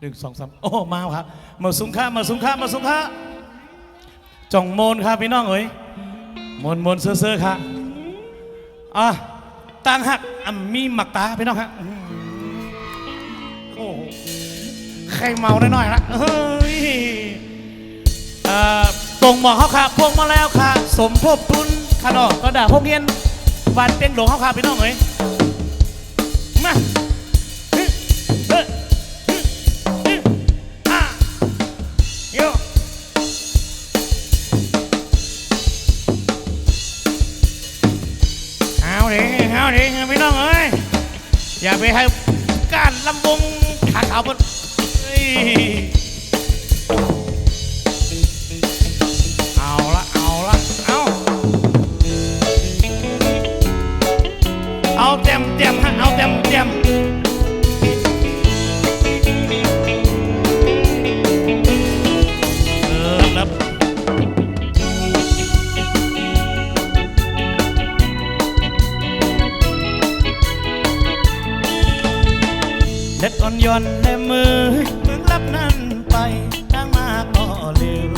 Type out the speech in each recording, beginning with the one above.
1 2 3โอ้มาครับมาสุงค่ามาสุงค่ามาสุงค่าจ่องโมนครับพี่น้องเอ๋ยมนเซ่อครับต่างหักมีหมักตาพี่น้องครับโอ้ใครเมาได้หน่อยละเฮ้ยตรงหมอเขาค่ะพวงมาแล้วค่ะสมทบทุนขนมก็ด่าพวกเรียนวันเตียงหลวงเขาค่ะพี่น้องเอ๋ยมาโยเอาดิพี่น้องเอ้ยอย่าไปให้การลำวงขาขาวบนเอาละเอาเต็มฮะเอาเต็มเด็ดอ่อนโยนและมือมึงรับนั่นไปตั้งมาก็เร็ว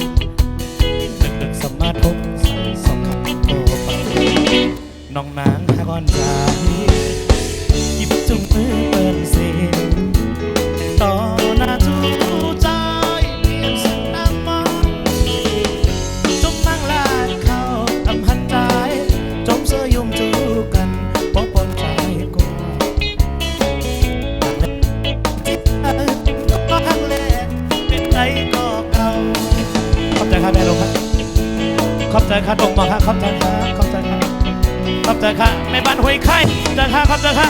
ดึกสมาทบใส่สองขับโตไปน้องนางหาก้อนใจหยิบจุงมือเปิดเสียงต่อหน้าจูใจเปลี่ยนสันน้ำมันจุ่มนั่งลาดเข้าทำหันใจจมเสื้อยุ่มจูกันบอกปนใจกูก็ครั้งแรกเป็นไงก็เก่าขอบใจค่ะแม่ลงครับขอบใจค่ะตรงมาค่ะขอบใจค่ะแม่บ้านห้วยไข่ขอบใจค่ะขอบใจค่ะ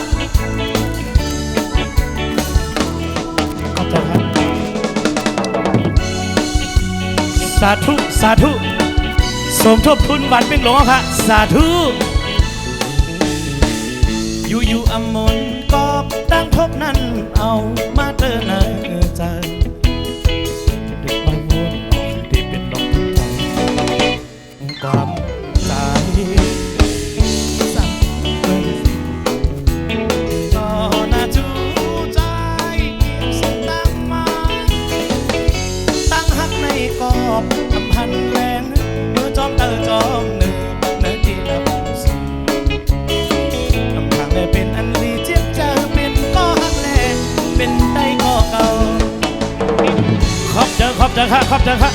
สาธุสมทบทุนบัตรเป็นหลวงค่ะสาธุอยู่อมนก็ตั้งทบนั้นเอามาเจอหน้าใจเด็กบางวนออกที่เป็นน้องไทยความใจสั่งต่อหน้าจูใจส่งตั้งมาตั้งหักในกอบทำพันแรงมือจอมจอมเนื้อที่รับสิ่งลำพังเลยเป็นอันลีเจี๊ยบเจอเป็นก็หักแรงเป็นได้ก็เก่าขอบใจค่ะ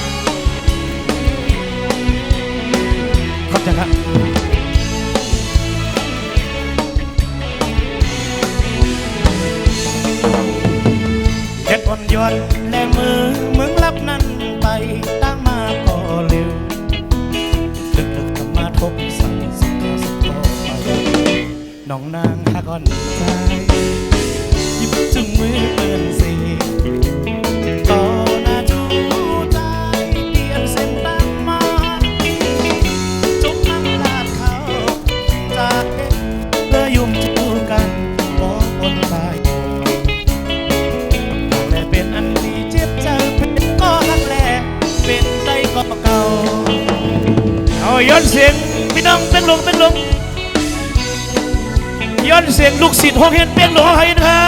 เด็ดอ่อนโยนและมือมึงรับนั่นไปตั้งมาก็เร็วดึกทำมาทบใส่สักไปน้องนางหาก้อนใจหยิบจุงมือเปิดเสียต่อหน้าจูใจเปลี่ยนเส้นตามมาจมน้ำลาดเขาใจเพื่อยุ่มจูกันบอกบนไปแต่เป็นอันดีเจ็บใจเป็นก็รักแรกเป็นได้ก็เก่าเอาย้อนเสียงพี่น้องเป็นลงย้อนเสียงลูกศิษย์ห้องเฮียนเป็นหลวงให้ค่ะ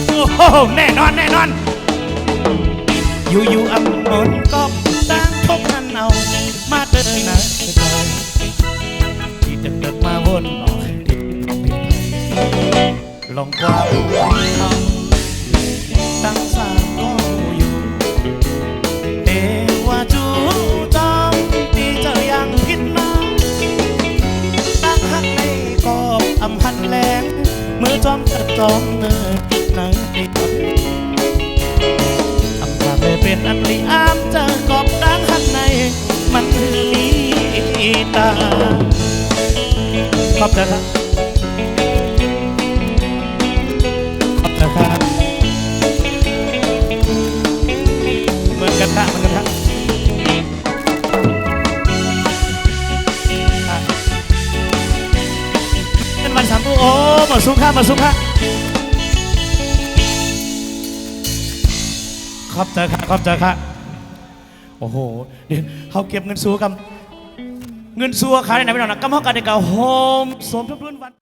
โอ้โหแน่นอนอยู่อำนนก็ตั้งทบนั้นเอามาเดินนะที่จะเกิดมาวนออกที่ต้องผิดไปลองกว่าเขาตั้งสามก็อยู่เอว่าจูจอมที่เจอยังผิดมาตั้งหักในกอบอำพันแรงมือจอมเนื้อหนังติดอำพาเลยเป็นอันลีอามเจอกอบตั้งหักในมันมีตาขอบใจครับเหมือนกันครับเป็นวัน3 ตัวโอ้มาสุขค่ะขอบใจค่ะโอ้โหเดี๋ยวเขาเก็บเงินซัวกับเงินซัวขายในไหนไม่หรอกนะกำห้องกันในเก่าโฮมสมทบทุนวัน